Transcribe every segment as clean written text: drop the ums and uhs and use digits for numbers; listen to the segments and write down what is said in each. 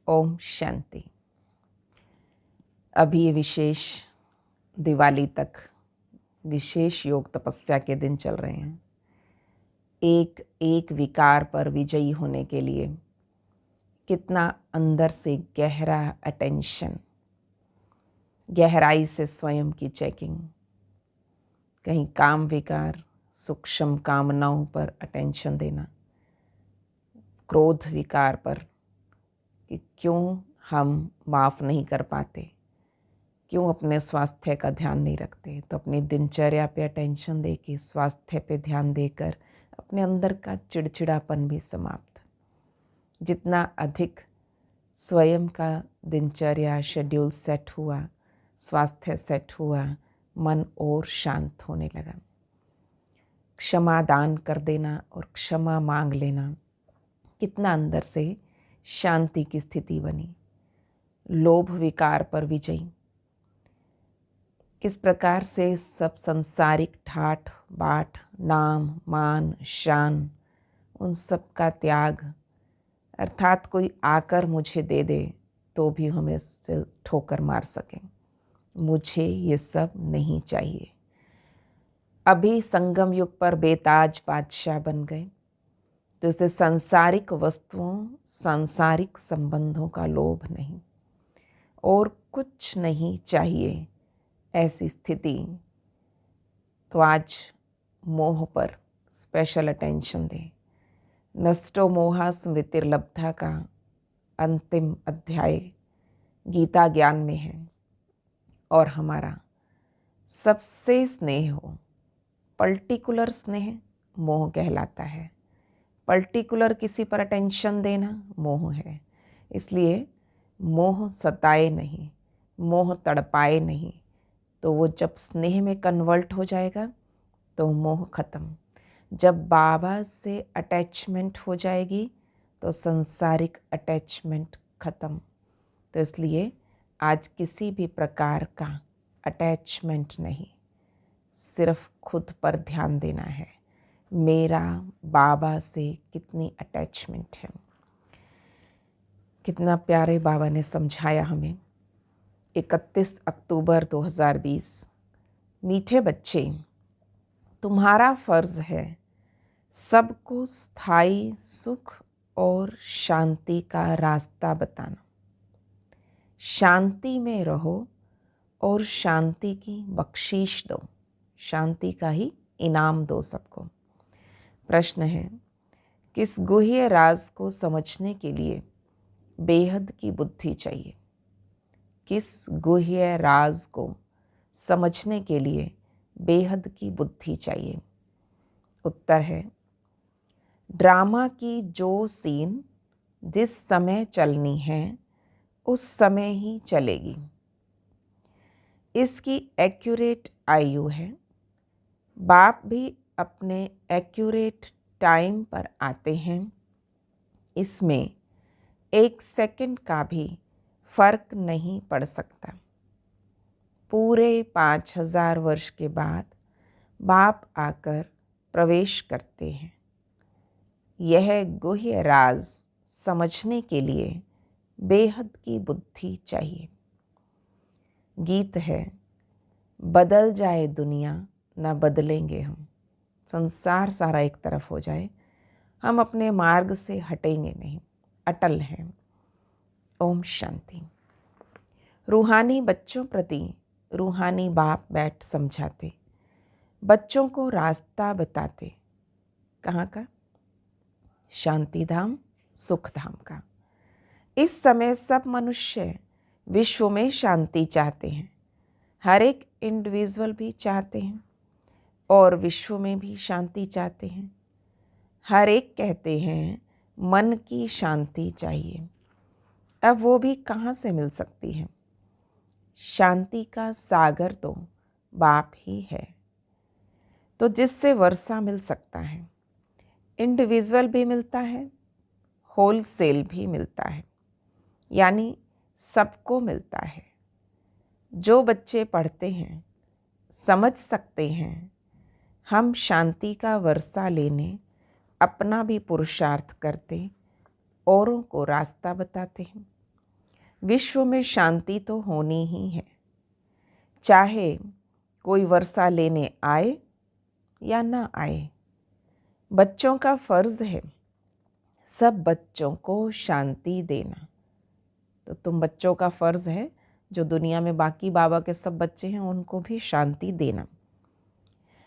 ओम शांति। अभी ये विशेष दिवाली तक विशेष योग तपस्या के दिन चल रहे हैं। एक एक विकार पर विजयी होने के लिए कितना अंदर से गहरा अटेंशन, गहराई से स्वयं की चेकिंग, कहीं काम विकार, सूक्ष्म कामनाओं पर अटेंशन देना, क्रोध विकार पर कि क्यों हम माफ़ नहीं कर पाते, क्यों अपने स्वास्थ्य का ध्यान नहीं रखते। तो अपनी दिनचर्या पे अटेंशन दे के स्वास्थ्य पे ध्यान देकर अपने अंदर का चिड़चिड़ापन भी समाप्त। जितना अधिक स्वयं का दिनचर्या शेड्यूल सेट हुआ, स्वास्थ्य सेट हुआ, मन और शांत होने लगा। क्षमा दान कर देना और क्षमा मांग लेना, कितना अंदर से शांति की स्थिति बनी। लोभ विकार पर विजयी, किस प्रकार से सब संसारिक ठाठ बाट, नाम मान शान, उन सब का त्याग, अर्थात कोई आकर मुझे दे दे तो भी हमें इससे ठोकर मार सकें, मुझे ये सब नहीं चाहिए। अभी संगम युग पर बेताज बादशाह बन गए, तो इससे सांसारिक वस्तुओं, सांसारिक संबंधों का लोभ नहीं और कुछ नहीं चाहिए, ऐसी स्थिति। तो आज मोह पर स्पेशल अटेंशन दें। नष्टो मोहा स्मृतिर्लब्धा का अंतिम अध्याय गीता ज्ञान में है और हमारा सबसे स्नेह हो, पर्टिकुलर स्नेह मोह कहलाता है। पर्टिकुलर किसी पर अटेंशन देना मोह है। इसलिए मोह सताए नहीं, मोह तड़पाए नहीं, तो वो जब स्नेह में कन्वर्ट हो जाएगा तो मोह खत्म। जब बाबा से अटैचमेंट हो जाएगी तो संसारिक अटैचमेंट खत्म। तो इसलिए आज किसी भी प्रकार का अटैचमेंट नहीं, सिर्फ खुद पर ध्यान देना है। मेरा बाबा से कितनी अटैचमेंट है। कितना प्यारे बाबा ने समझाया हमें। 31 अक्टूबर 2020। मीठे बच्चे, तुम्हारा फर्ज है सबको स्थायी सुख और शांति का रास्ता बताना। शांति में रहो और शांति की बख्शीश दो, शांति का ही इनाम दो सबको। प्रश्न है, किस गुह्य राज को समझने के लिए बेहद की बुद्धि चाहिए? किस गुह्य राज को समझने के लिए बेहद की बुद्धि चाहिए? उत्तर है, ड्रामा की जो सीन जिस समय चलनी है उस समय ही चलेगी। इसकी एक्यूरेट आयु है। बाप भी अपने एक्यूरेट टाइम पर आते हैं। इसमें 1 सेकंड का भी फर्क नहीं पड़ सकता। पूरे 5000 वर्ष के बाद बाप आकर प्रवेश करते हैं। यह गुह्य राज समझने के लिए बेहद की बुद्धि चाहिए। गीत है, बदल जाए दुनिया न बदलेंगे हम। संसार सारा एक तरफ हो जाए, हम अपने मार्ग से हटेंगे नहीं, अटल हैं। ओम शांति। रूहानी बच्चों प्रति रूहानी बाप बैठ समझाते, बच्चों को रास्ता बताते। कहाँ का? शांति धाम, सुख धाम का। इस समय सब मनुष्य विश्व में शांति चाहते हैं। हर एक इंडिविजुअल भी चाहते हैं और विश्व में भी शांति चाहते हैं। हर एक कहते हैं मन की शांति चाहिए। अब वो भी कहाँ से मिल सकती है? शांति का सागर तो बाप ही है, तो जिससे वर्षा मिल सकता है। इंडिविजुअल भी मिलता है, होलसेल भी मिलता है, यानी सबको मिलता है। जो बच्चे पढ़ते हैं समझ सकते हैं, हम शांति का वर्षा लेने अपना भी पुरुषार्थ करते, औरों को रास्ता बताते हैं। विश्व में शांति तो होनी ही है, चाहे कोई वर्षा लेने आए या ना आए। बच्चों का फर्ज है सब बच्चों को शांति देना। तो तुम बच्चों का फर्ज है जो दुनिया में बाकी बाबा के सब बच्चे हैं उनको भी शांति देना।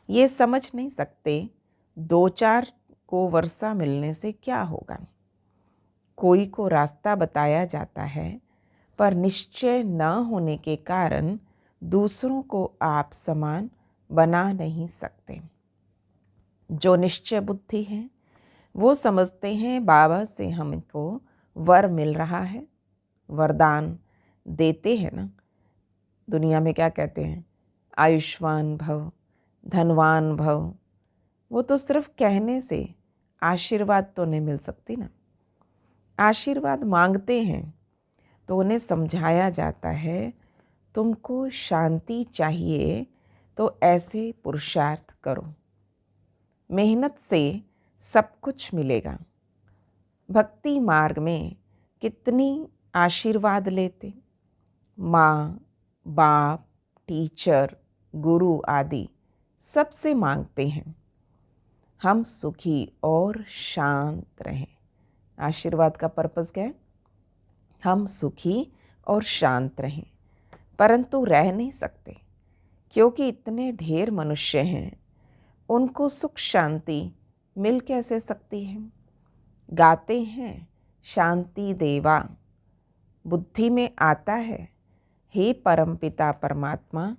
ये समझ नहीं सकते 2-4 को वर्षा मिलने से क्या होगा। कोई को रास्ता बताया जाता है, पर निश्चय न होने के कारण दूसरों को आप समान बना नहीं सकते। जो निश्चय बुद्धि है वो समझते हैं बाबा से हमको वर मिल रहा है, वरदान देते हैं ना। दुनिया में क्या कहते हैं, आयुष्मान भव, धनवान भव। वो तो सिर्फ कहने से आशीर्वाद तो नहीं मिल सकती ना। आशीर्वाद मांगते हैं तो उन्हें समझाया जाता है तुमको शांति चाहिए तो ऐसे पुरुषार्थ करो, मेहनत से सब कुछ मिलेगा। भक्ति मार्ग में कितनी आशीर्वाद लेते, माँ बाप टीचर गुरु आदि सबसे मांगते हैं हम सुखी और शांत रहें। आशीर्वाद का पर्पस क्या है, हम सुखी और शांत रहें। परंतु रह नहीं सकते क्योंकि इतने ढेर मनुष्य हैं, उनको सुख शांति मिल कैसे सकती है। गाते हैं शांति देवा, बुद्धि में आता है हे परमपिता परमात्मा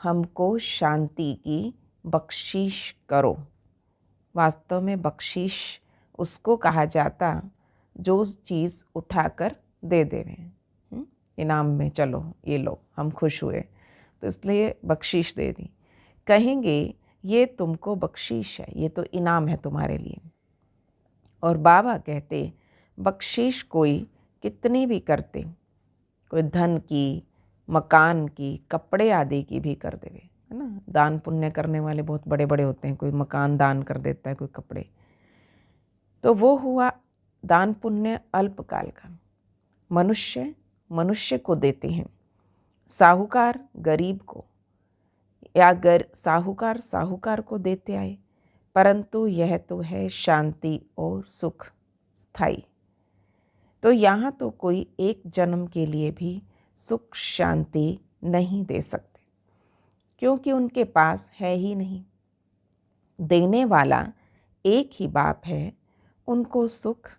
हमको शांति की बख्शीश करो। वास्तव में बख्शीश उसको कहा जाता जो चीज़ उठाकर दे देवे, इनाम में चलो ये लो हम खुश हुए तो इसलिए बख्शीश दे दी। कहेंगे ये तुमको बख्शीश है, ये तो इनाम है तुम्हारे लिए। और बाबा कहते बख्शीश कोई कितनी भी करते, कोई धन की, मकान की, कपड़े आदि की भी कर देवे, है ना। दान पुण्य करने वाले बहुत बड़े बड़े होते हैं, कोई मकान दान कर देता है, कोई कपड़े। तो वो हुआ दान पुण्य अल्पकाल का। मनुष्य मनुष्य को देते हैं, साहूकार गरीब को, या साहूकार साहूकार को देते आए। परंतु यह तो है शांति और सुख स्थायी। तो यहाँ तो कोई एक जन्म के लिए भी सुख शांति नहीं दे सकते क्योंकि उनके पास है ही नहीं। देने वाला एक ही बाप है, उनको सुख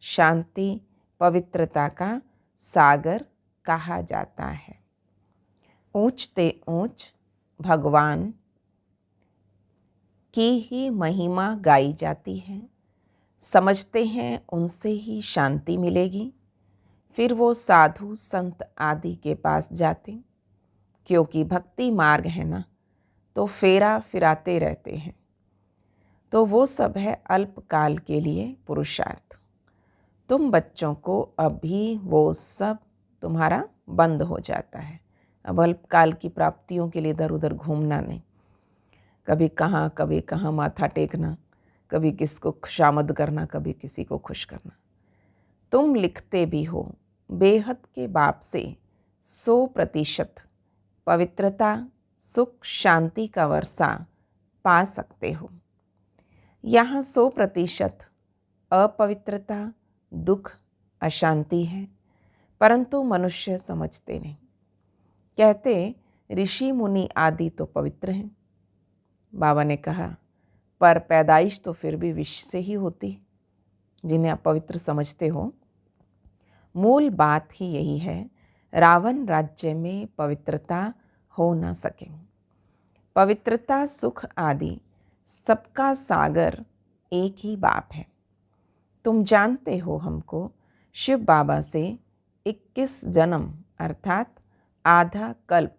शांति पवित्रता का सागर कहा जाता है। ऊंचते ऊंच भगवान की ही महिमा गाई जाती है। समझते हैं उनसे ही शांति मिलेगी, फिर वो साधु संत आदि के पास जाते, क्योंकि भक्ति मार्ग है ना, तो फेरा फिराते रहते हैं। तो वो सब है अल्पकाल के लिए पुरुषार्थ। तुम बच्चों को अभी वो सब तुम्हारा बंद हो जाता है। अब अल्पकाल की प्राप्तियों के लिए इधर उधर घूमना नहीं, कभी कहाँ माथा टेकना, कभी किसको खुशामद करना, कभी किसी को खुश करना। तुम लिखते भी हो बेहद के बाप से 100% पवित्रता सुख शांति का वर्षा पा सकते हो। यहाँ 100% अपवित्रता दुख अशांति है, परंतु मनुष्य समझते नहीं। कहते ऋषि मुनि आदि तो पवित्र हैं। बाबा ने कहा पर पैदाइश तो फिर भी विष से ही होती, जिन्हें आप पवित्र समझते हो। मूल बात ही यही है, रावण राज्य में पवित्रता हो न सके। पवित्रता सुख आदि सबका सागर एक ही बाप है। तुम जानते हो हमको शिव बाबा से 21 जन्म अर्थात आधा कल्प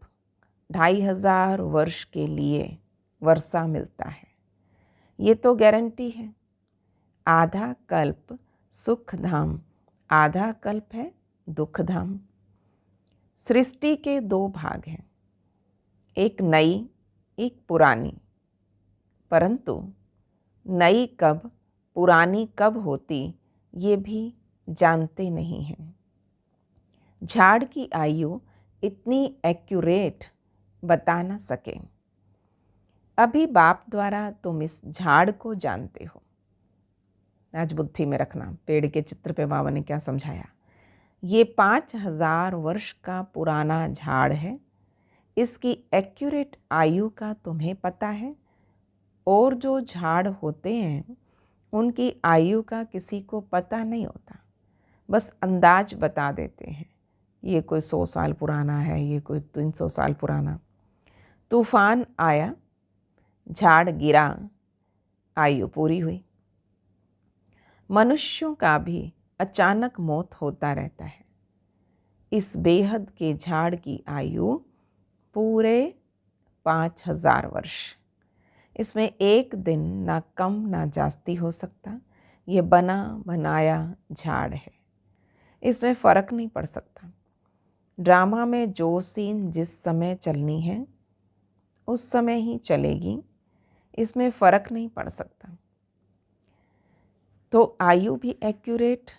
2500 वर्ष के लिए वर्षा मिलता है। ये तो गारंटी है। आधा कल्प सुख धाम, आधा कल्प है दुख धाम। सृष्टि के 2 भाग हैं, एक नई एक पुरानी। परंतु नई कब पुरानी कब होती ये भी जानते नहीं हैं। झाड़ की आयु इतनी एक्यूरेट बता न सके। अभी बाप द्वारा तुम इस झाड़ को जानते हो। आज बुद्धि में रखना, पेड़ के चित्र पे बाबा ने क्या समझाया। ये 5000 वर्ष का पुराना झाड़ है। इसकी एक्यूरेट आयु का तुम्हें पता है। और जो झाड़ होते हैं उनकी आयु का किसी को पता नहीं होता, बस अंदाज बता देते हैं। ये कोई 100 साल पुराना है, ये कोई 300 साल पुराना। तूफान आया, झाड़ गिरा, आयु पूरी हुई। मनुष्यों का भी अचानक मौत होता रहता है। इस बेहद के झाड़ की आयु पूरे 5000 वर्ष। इसमें एक दिन ना कम ना जास्ती हो सकता। ये बना बनाया झाड़ है, इसमें फ़र्क नहीं पड़ सकता। ड्रामा में जो सीन जिस समय चलनी है उस समय ही चलेगी, इसमें फ़र्क नहीं पड़ सकता। तो आयु भी एक्यूरेट,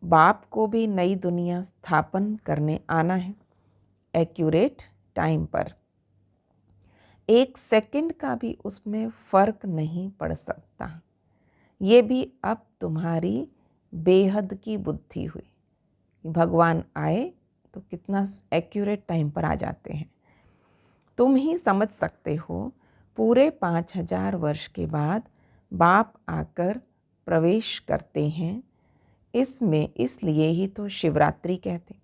बाप को भी नई दुनिया स्थापन करने आना है एक्यूरेट टाइम पर। एक सेकंड का भी उसमें फ़र्क नहीं पड़ सकता। ये भी अब तुम्हारी बेहद की बुद्धि हुई। भगवान आए तो कितना एक्यूरेट टाइम पर आ जाते हैं। तुम ही समझ सकते हो। पूरे 5000 वर्ष के बाद बाप आकर प्रवेश करते हैं इसमें। इसलिए ही तो शिवरात्रि कहते,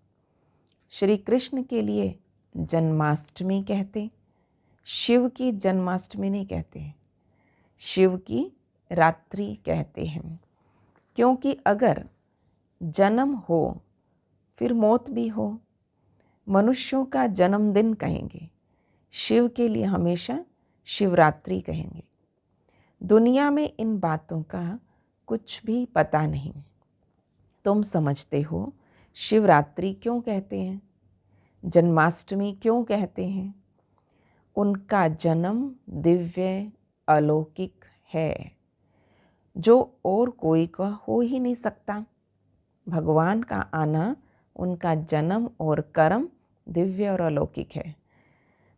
श्री कृष्ण के लिए जन्माष्टमी कहते। शिव की जन्माष्टमी नहीं कहते, शिव की रात्रि कहते हैं। क्योंकि अगर जन्म हो फिर मौत भी हो। मनुष्यों का जन्मदिन कहेंगे, शिव के लिए हमेशा शिवरात्रि कहेंगे। दुनिया में इन बातों का कुछ भी पता नहीं। तुम समझते हो शिवरात्रि क्यों कहते हैं, जन्माष्टमी क्यों कहते हैं। उनका जन्म दिव्य अलौकिक है, जो और कोई का हो ही नहीं सकता। भगवान का आना, उनका जन्म और कर्म दिव्य और अलौकिक है,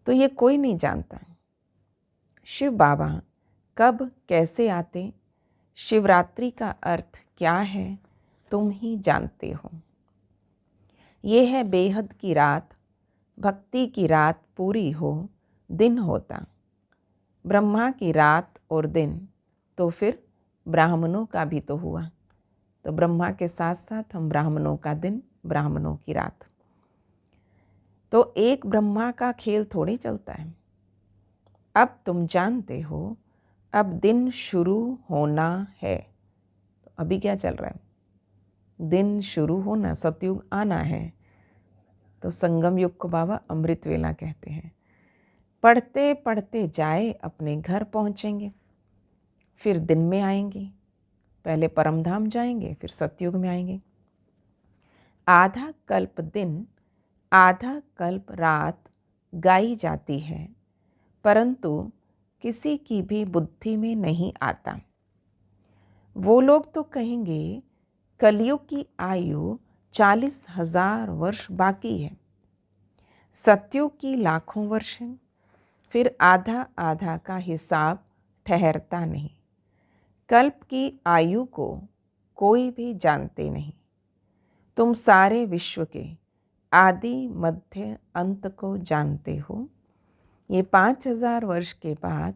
तो ये कोई नहीं जानता। शिव बाबा कब कैसे आते, शिवरात्रि का अर्थ क्या है, तुम ही जानते हो। ये है बेहद की रात, भक्ति की रात पूरी हो दिन होता। ब्रह्मा की रात और दिन तो फिर ब्राह्मणों का भी तो हुआ। तो ब्रह्मा के साथ साथ हम ब्राह्मणों का दिन, ब्राह्मणों की रात। तो एक ब्रह्मा का खेल थोड़ी चलता है। अब तुम जानते हो अब दिन शुरू होना है। तो अभी क्या चल रहा है, दिन शुरू होना, सतयुग आना है। तो संगम युग को बाबा अमृत वेला कहते हैं। पढ़ते पढ़ते जाए अपने घर पहुँचेंगे, फिर दिन में आएंगे। पहले परमधाम जाएंगे, फिर सतयुग में आएंगे। आधा कल्प दिन, आधा कल्प रात गाई जाती है, परंतु किसी की भी बुद्धि में नहीं आता। वो लोग तो कहेंगे कलयुग की आयु 40,000 वर्ष बाकी है, सतयुग की लाखों वर्ष है। फिर आधा आधा का हिसाब ठहरता नहीं। कल्प की आयु को कोई भी जानते नहीं। तुम सारे विश्व के आदि मध्य अंत को जानते हो। ये 5000 वर्ष के बाद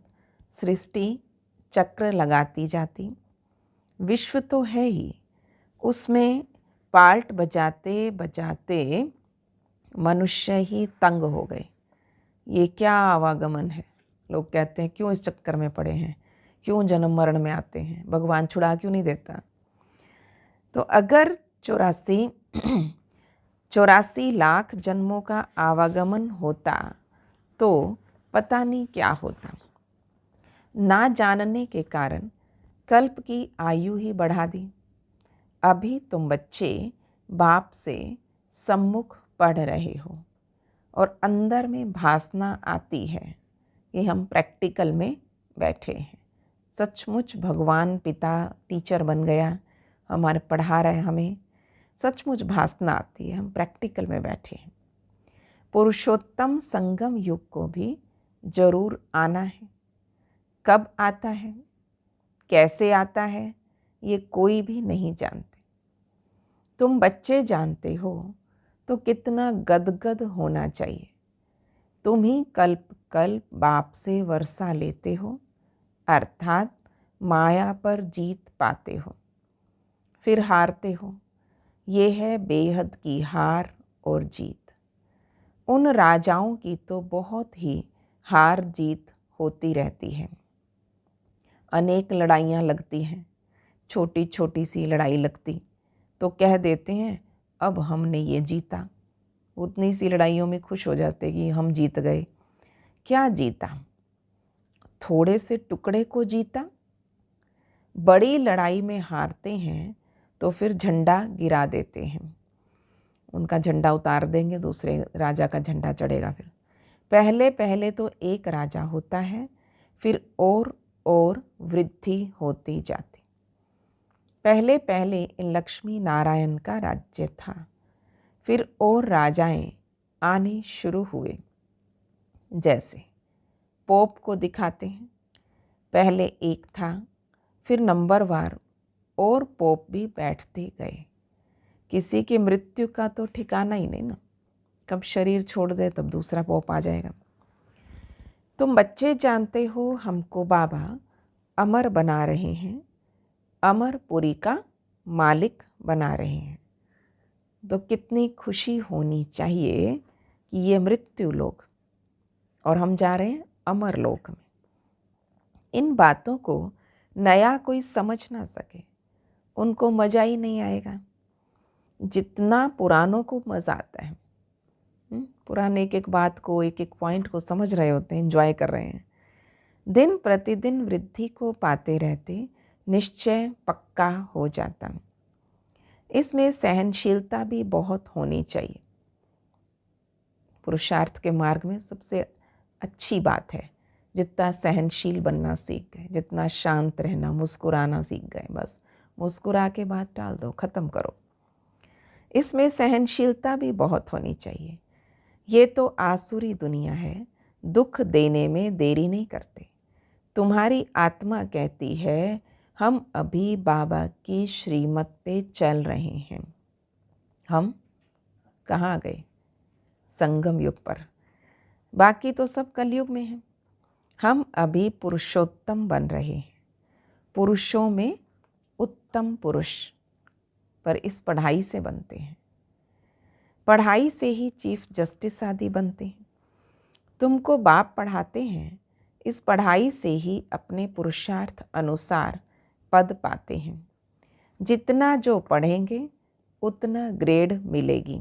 सृष्टि चक्र लगाती जाती। विश्व तो है ही, उसमें पाल्ट बजाते बजाते मनुष्य ही तंग हो गए। ये क्या आवागमन है। लोग कहते हैं क्यों इस चक्कर में पड़े हैं, क्यों जन्म मरण में आते हैं, भगवान छुड़ा क्यों नहीं देता। तो अगर 84 लाख जन्मों का आवागमन होता तो पता नहीं क्या होता। ना जानने के कारण कल्प की आयु ही बढ़ा दी। अभी तुम बच्चे बाप से सम्मुख पढ़ रहे हो और अंदर में भासना आती है कि हम प्रैक्टिकल में बैठे हैं। सचमुच भगवान पिता टीचर बन गया, हमारे पढ़ा रहे हमें। सचमुच भासना आती है। हम प्रैक्टिकल में बैठे हैं। पुरुषोत्तम संगम युग को भी जरूर आना है। कब आता है, कैसे आता है, ये कोई भी नहीं जानते। तुम बच्चे जानते हो तो कितना गदगद होना चाहिए। तुम ही कल्प कल्प बाप से वर्षा लेते हो, अर्थात माया पर जीत पाते हो, फिर हारते हो। ये है बेहद की हार और जीत। उन राजाओं की तो बहुत ही हार जीत होती रहती है। अनेक लड़ाइयाँ लगती हैं। छोटी छोटी सी लड़ाई लगती तो कह देते हैं अब हमने ये जीता। उतनी सी लड़ाइयों में खुश हो जाते कि हम जीत गए। क्या जीता? थोड़े से टुकड़े को जीता। बड़ी लड़ाई में हारते हैं तो फिर झंडा गिरा देते हैं। उनका झंडा उतार देंगे, दूसरे राजा का झंडा चढ़ेगा। फिर पहले पहले तो एक राजा होता है, फिर और वृद्धि होती जाती। पहले पहले इन लक्ष्मी नारायण का राज्य था, फिर और राजाएं आने शुरू हुए। जैसे पोप को दिखाते हैं, पहले एक था, फिर नंबरवार और पोप भी बैठते गए। किसी की मृत्यु का तो ठिकाना ही नहीं ना, कब शरीर छोड़ दे तब दूसरा पोप आ जाएगा। तुम बच्चे जानते हो हमको बाबा अमर बना रहे हैं, अमरपुरी का मालिक बना रहे हैं। तो कितनी खुशी होनी चाहिए कि ये मृत्यु लोक और हम जा रहे हैं अमर लोक में। इन बातों को नया कोई समझ ना सके, उनको मज़ा ही नहीं आएगा जितना पुरानों को मज़ा आता है। पुराने एक एक बात को, एक एक पॉइंट को समझ रहे होते हैं, एंजॉय कर रहे हैं। दिन प्रतिदिन वृद्धि को पाते रहते निश्चय पक्का हो जाता। इसमें सहनशीलता भी बहुत होनी चाहिए। पुरुषार्थ के मार्ग में सबसे अच्छी बात है जितना सहनशील बनना सीख गए, जितना शांत रहना, मुस्कुराना सीख गए। बस मुस्कुरा के बात टाल दो, ख़त्म करो। इसमें सहनशीलता भी बहुत होनी चाहिए। ये तो आसुरी दुनिया है, दुख देने में देरी नहीं करते। तुम्हारी आत्मा कहती है हम अभी बाबा की श्रीमत पे चल रहे हैं। हम कहाँ गए? संगम युग पर। बाकी तो सब कलयुग में हैं। हम अभी पुरुषोत्तम बन रहे हैं, पुरुषों में उत्तम पुरुष। पर इस पढ़ाई से बनते हैं, पढ़ाई से ही चीफ जस्टिस आदि बनते हैं। तुमको बाप पढ़ाते हैं, इस पढ़ाई से ही अपने पुरुषार्थ अनुसार पद पाते हैं। जितना जो पढ़ेंगे उतना ग्रेड मिलेगी।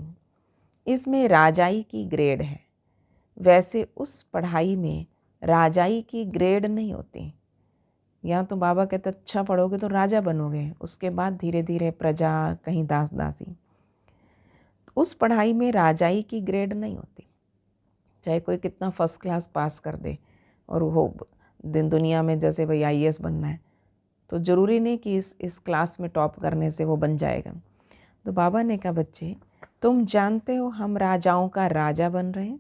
इसमें राजाई की ग्रेड है, वैसे उस पढ़ाई में राजाई की ग्रेड नहीं होती। यहाँ तो बाबा कहते अच्छा पढ़ोगे तो राजा बनोगे, उसके बाद धीरे धीरे प्रजा, कहीं दास दासी। उस पढ़ाई में राजाई की ग्रेड नहीं होती। चाहे कोई कितना फर्स्ट क्लास पास कर दे और वो दिन दुनिया में जैसे भाई IAS बनना है, तो ज़रूरी नहीं कि इस क्लास में टॉप करने से वो बन जाएगा। तो बाबा ने कहा बच्चे तुम जानते हो हम राजाओं का राजा बन रहे हैं।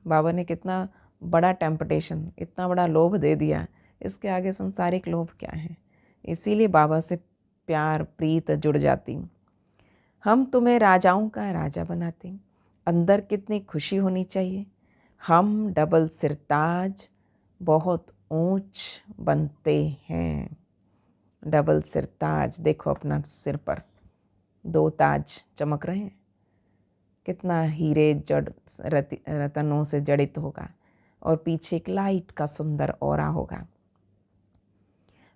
बाबा ने कितना बड़ा टेम्पटेशन, इतना बड़ा लोभ दे दिया। इसके आगे संसारिक लोभ क्या है? इसीलिए बाबा से प्यार प्रीत जुड़ जाती। हम तुम्हें राजाओं का राजा बनाते। अंदर कितनी खुशी होनी चाहिए। हम डबल सिरताज बहुत ऊंच बनते हैं। डबल सिरताज, देखो अपना सिर पर 2 ताज चमक रहे हैं। कितना हीरे रतनों से जड़ित होगा और पीछे एक लाइट का सुंदर औरा होगा।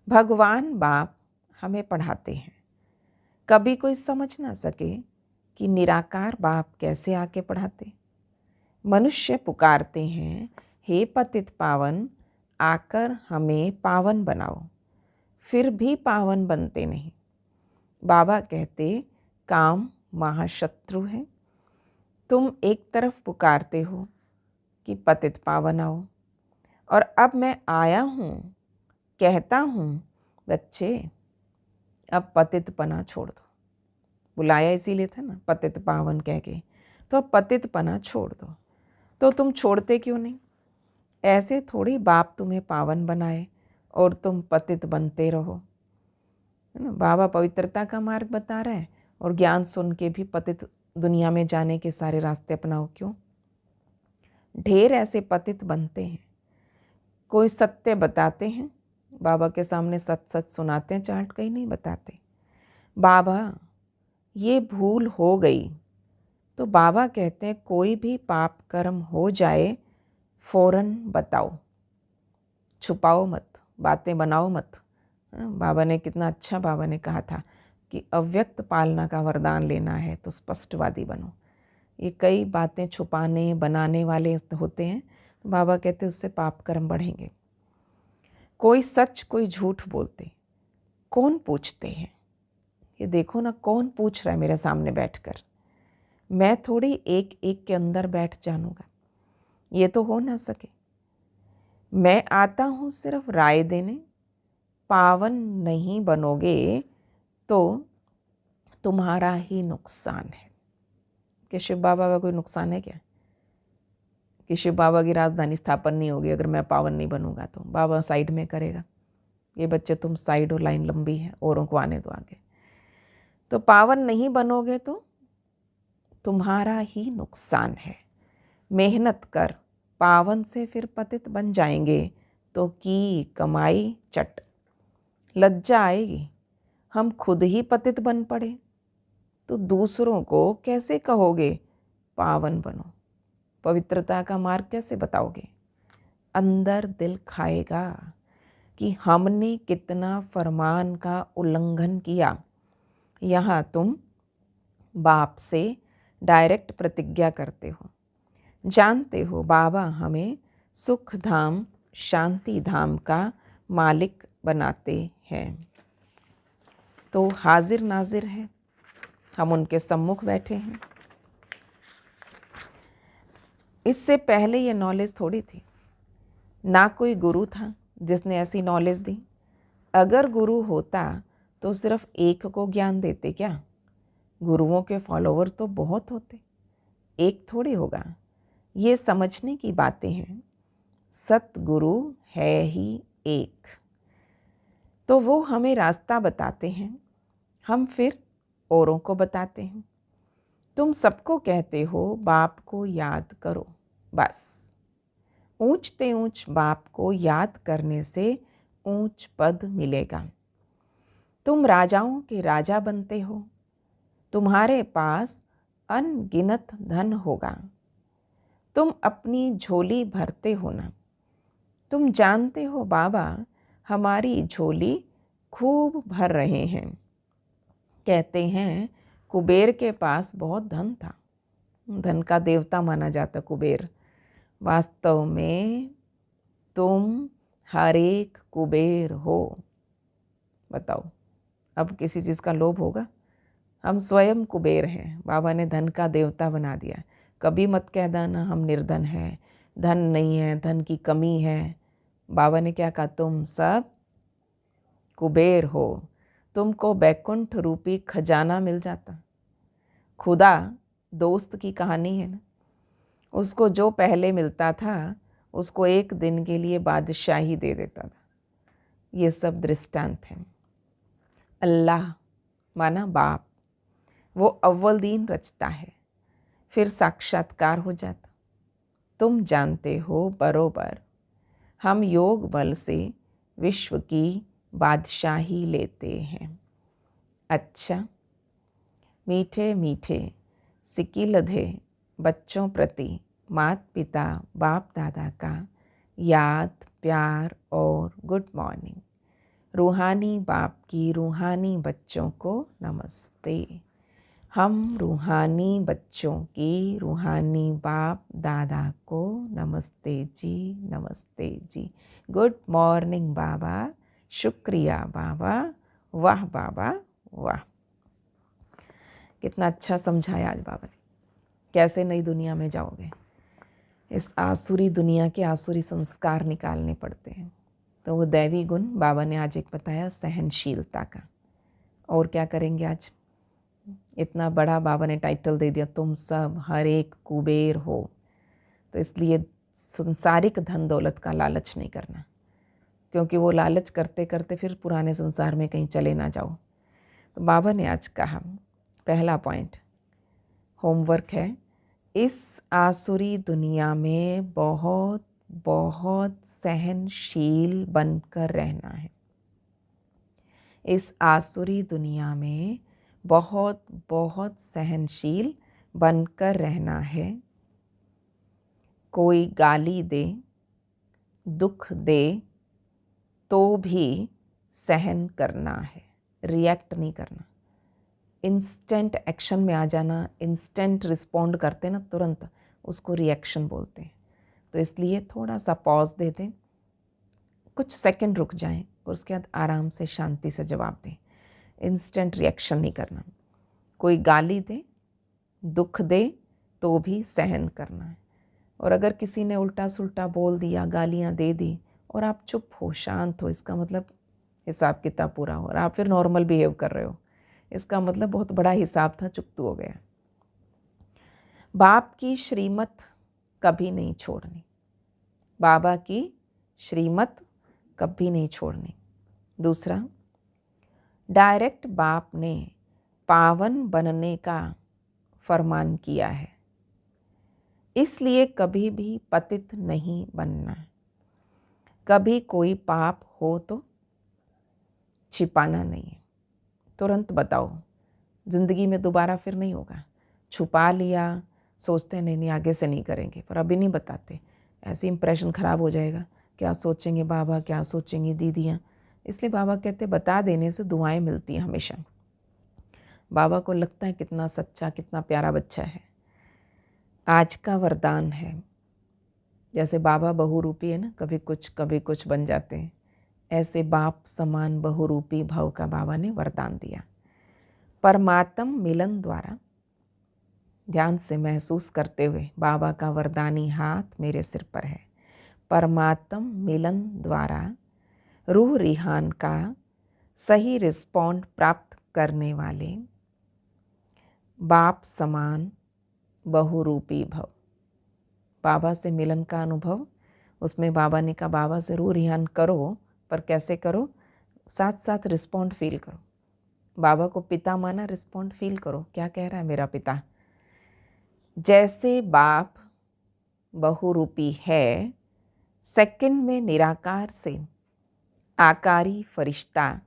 भगवान बाप हमें पढ़ाते हैं। कभी कोई समझ ना सके कि निराकार बाप कैसे आके पढ़ाते। मनुष्य पुकारते हैं हे पतित पावन आकर हमें पावन बनाओ, फिर भी पावन बनते नहीं। बाबा कहते काम महाशत्रु है। तुम एक तरफ पुकारते हो कि पतित पावन आओ, और अब मैं आया हूँ कहता हूँ बच्चे अब पतितपना छोड़ दो, बुलाया इसीलिए था ना, पतित पावन कह के। तो अब पतितपना छोड़ दो। तो तुम छोड़ते क्यों नहीं? ऐसे थोड़ी बाप तुम्हें पावन बनाए और तुम पतित बनते रहो, है ना। बाबा पवित्रता का मार्ग बता रहा है और ज्ञान सुन के भी पतित दुनिया में जाने के सारे रास्ते अपनाओ क्यों? ढेर ऐसे पतित बनते हैं। कोई सत्य बताते हैं, बाबा के सामने सच सच सुनाते हैं, चाट कहीं नहीं बताते। बाबा ये भूल हो गई तो बाबा कहते हैं कोई भी पाप कर्म हो जाए फौरन बताओ, छुपाओ मत, बातें बनाओ मत। बाबा ने कितना अच्छा बाबा ने कहा था कि अव्यक्त पालना का वरदान लेना है तो स्पष्टवादी बनो। ये कई बातें छुपाने बनाने वाले होते हैं, तो बाबा कहते हैं उससे पाप कर्म बढ़ेंगे। कोई सच कोई झूठ बोलते, कौन पूछते हैं? ये देखो ना, कौन पूछ रहा है मेरे सामने बैठकर? मैं थोड़ी एक एक के अंदर बैठ जानूंगा, ये तो हो ना सके। मैं आता हूँ सिर्फ राय देने। पावन नहीं बनोगे तो तुम्हारा ही नुकसान है। कि शिव बाबा का कोई नुकसान है क्या? कि शिव बाबा की राजधानी स्थापन नहीं होगी अगर मैं पावन नहीं बनूंगा तो? बाबा साइड में करेगा। ये बच्चे तुम साइड हो, लाइन लंबी है, औरों को आने दो आगे। तो पावन नहीं बनोगे तो तुम्हारा ही नुकसान है। मेहनत कर, पावन से फिर पतित बन जाएंगे तो की कमाई चट। लज्जा आएगी, हम खुद ही पतित बन पड़े तो दूसरों को कैसे कहोगे पावन बनो? पवित्रता का मार्ग कैसे बताओगे? अंदर दिल खाएगा कि हमने कितना फरमान का उल्लंघन किया। यहाँ तुम बाप से डायरेक्ट प्रतिज्ञा करते हो, जानते हो बाबा हमें सुख धाम शांति धाम का मालिक बनाते हैं। तो हाजिर नाजिर है, हम उनके सम्मुख बैठे हैं। इससे पहले ये नॉलेज थोड़ी थी, ना कोई गुरु था जिसने ऐसी नॉलेज दी। अगर गुरु होता तो सिर्फ एक को ज्ञान देते क्या? गुरुओं के फॉलोवर्स तो बहुत होते, एक थोड़ी होगा। ये समझने की बातें हैं। सतगुरु है ही एक, तो वो हमें रास्ता बताते हैं, हम फिर औरों को बताते हैं। तुम सबको कहते हो बाप को याद करो, बस ऊंचते ऊंच बाप को याद करने से ऊंच पद मिलेगा। तुम राजाओं के राजा बनते हो, तुम्हारे पास अनगिनत धन होगा। तुम अपनी झोली भरते हो ना, तुम जानते हो बाबा हमारी झोली खूब भर रहे हैं। कहते हैं कुबेर के पास बहुत धन था, धन का देवता माना जाता कुबेर। वास्तव में तुम हर एक कुबेर हो। बताओ, अब किसी चीज़ का लोभ होगा? हम स्वयं कुबेर हैं, बाबा ने धन का देवता बना दिया। कभी मत कह देना हम निर्धन हैं, धन नहीं है, धन की कमी है। बाबा ने क्या कहा? तुम सब कुबेर हो, तुमको बैकुंठ रूपी खजाना मिल जाता। खुदा दोस्त की कहानी है ना, उसको जो पहले मिलता था उसको एक दिन के लिए बादशाही दे देता था। ये सब दृष्टांत हैं। अल्लाह माना बाप, वो अव्वल दिन रचता है, फिर साक्षात्कार हो जाता। तुम जानते हो बरोबर हम योग बल से विश्व की बादशाही लेते हैं। अच्छा, मीठे मीठे सिकिलधे बच्चों प्रति माता पिता बाप दादा का याद प्यार और गुड मॉर्निंग। रूहानी बाप की रूहानी बच्चों को नमस्ते। हम रूहानी बच्चों की रूहानी बाप दादा को नमस्ते जी, नमस्ते जी। गुड मॉर्निंग बाबा, शुक्रिया बाबा, वाह बाबा वाह। कितना अच्छा समझाया आज बाबा ने। कैसे नई दुनिया में जाओगे? इस आसुरी दुनिया के आसुरी संस्कार निकालने पड़ते हैं। तो वो दैवी गुण बाबा ने आज एक बताया, सहनशीलता का। और क्या करेंगे आज? इतना बड़ा बाबा ने टाइटल दे दिया, तुम सब हर एक कुबेर हो। तो इसलिए संसारिक धन दौलत का लालच नहीं करना, क्योंकि वो लालच करते करते फिर पुराने संसार में कहीं चले ना जाओ। तो बाबा ने आज कहा, पहला पॉइंट होमवर्क है, इस आसुरी दुनिया में बहुत बहुत सहनशील बनकर रहना है। इस आसुरी दुनिया में बहुत बहुत सहनशील बनकर रहना है। कोई गाली दे, दुख दे तो भी सहन करना है, रिएक्ट नहीं करना। इंस्टेंट एक्शन में आ जाना, इंस्टेंट रिस्पॉन्ड करते ना तुरंत, उसको रिएक्शन बोलते हैं। तो इसलिए थोड़ा सा पॉज दे दें, कुछ सेकंड रुक जाएं और उसके बाद आराम से शांति से जवाब दें। इंस्टेंट रिएक्शन नहीं करना। कोई गाली दे, दुख दे तो भी सहन करना है। और अगर किसी ने उल्टा सुल्टा बोल दिया, गालियाँ दे दी और आप चुप हो, शांत हो, इसका मतलब हिसाब किताब पूरा हो और आप फिर नॉर्मल बिहेव कर रहे हो, इसका मतलब बहुत बड़ा हिसाब था, चुकतू हो गया। बाप की श्रीमत कभी नहीं छोड़नी, बाबा की श्रीमत कभी नहीं छोड़नी। दूसरा, डायरेक्ट बाप ने पावन बनने का फरमान किया है, इसलिए कभी भी पतित नहीं बनना। कभी कोई पाप हो तो छिपाना नहीं है, तुरंत बताओ, ज़िंदगी में दोबारा फिर नहीं होगा। छुपा लिया, सोचते नहीं नहीं आगे से नहीं करेंगे, पर अभी नहीं बताते, ऐसे इंप्रेशन ख़राब हो जाएगा, क्या सोचेंगे बाबा, क्या सोचेंगी दीदियाँ। इसलिए बाबा कहते बता देने से दुआएं मिलती हैं हमेशा। बाबा को लगता है कितना सच्चा, कितना प्यारा बच्चा है। आज का वरदान है, जैसे बाबा बहुरूपी है ना, कभी कुछ बन जाते हैं, ऐसे बाप समान बहुरूपी भव का बाबा ने वरदान दिया। परमात्म मिलन द्वारा, ध्यान से महसूस करते हुए, बाबा का वरदानी हाथ मेरे सिर पर है। परमात्म मिलन द्वारा रूह रिहान का सही रिस्पॉन्ड प्राप्त करने वाले बाप समान बहुरूपी भव। बाबा से मिलन का अनुभव, उसमें बाबा ने कहा बाबा से रूह रिहान करो, पर कैसे करो, साथ साथ रिस्पॉन्ड फील करो। बाबा को पिता माना, रिस्पॉन्ड फील करो, क्या कह रहा है मेरा पिता। जैसे बाप बहुरूपी है, सेकंड में निराकार से आकारी फरिश्ता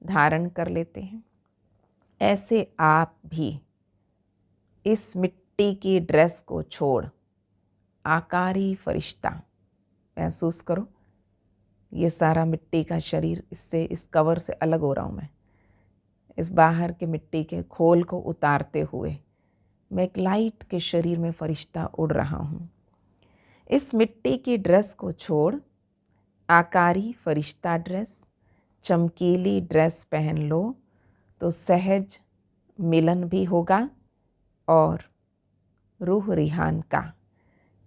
धारण कर लेते हैं, ऐसे आप भी इस मिट्टी की ड्रेस को छोड़ आकारी फरिश्ता महसूस करो। ये सारा मिट्टी का शरीर, इससे, इस कवर से अलग हो रहा हूँ मैं। इस बाहर के मिट्टी के खोल को उतारते हुए मैं एक लाइट के शरीर में फरिश्ता उड़ रहा हूँ। इस मिट्टी की ड्रेस को छोड़ आकारी फरिश्ता ड्रेस, चमकीली ड्रेस पहन लो, तो सहज मिलन भी होगा और रूह रिहान का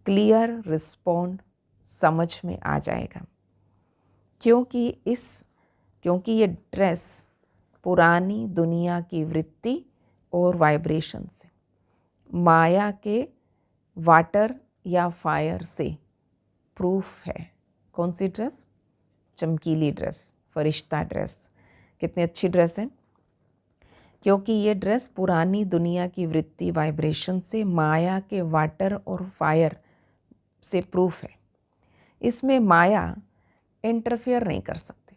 क्लियर रिस्पॉन्ड समझ में आ जाएगा। क्योंकि ये ड्रेस पुरानी दुनिया की वृत्ति और वाइब्रेशन से, माया के वाटर या फायर से प्रूफ है। कौन सी ड्रेस? चमकीली ड्रेस, फरिश्ता ड्रेस। कितनी अच्छी ड्रेस है, क्योंकि ये ड्रेस पुरानी दुनिया की वृत्ति, वाइब्रेशन से, माया के वाटर और फायर से प्रूफ है। इसमें माया इंटरफेयर नहीं कर सकती।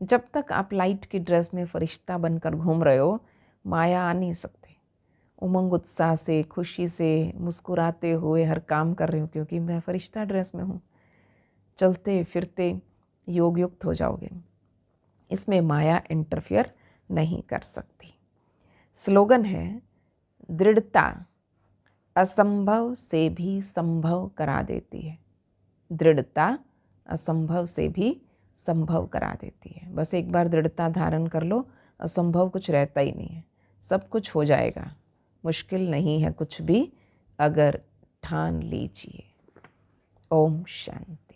जब तक आप लाइट की ड्रेस में फरिश्ता बनकर घूम रहे हो, माया आ नहीं सकती। उमंग उत्साह से, खुशी से, मुस्कुराते हुए हर काम कर रही हूँ, क्योंकि मैं फरिश्ता ड्रेस में हूँ। चलते फिरते योग युक्त हो जाओगे। इसमें माया इंटरफेयर नहीं कर सकती। स्लोगन है, दृढ़ता असंभव से भी संभव करा देती है। दृढ़ता असंभव से भी संभव करा देती है। बस एक बार दृढ़ता धारण कर लो, असंभव कुछ रहता ही नहीं है, सब कुछ हो जाएगा। मुश्किल नहीं है कुछ भी, अगर ठान लीजिए। ओम शांति।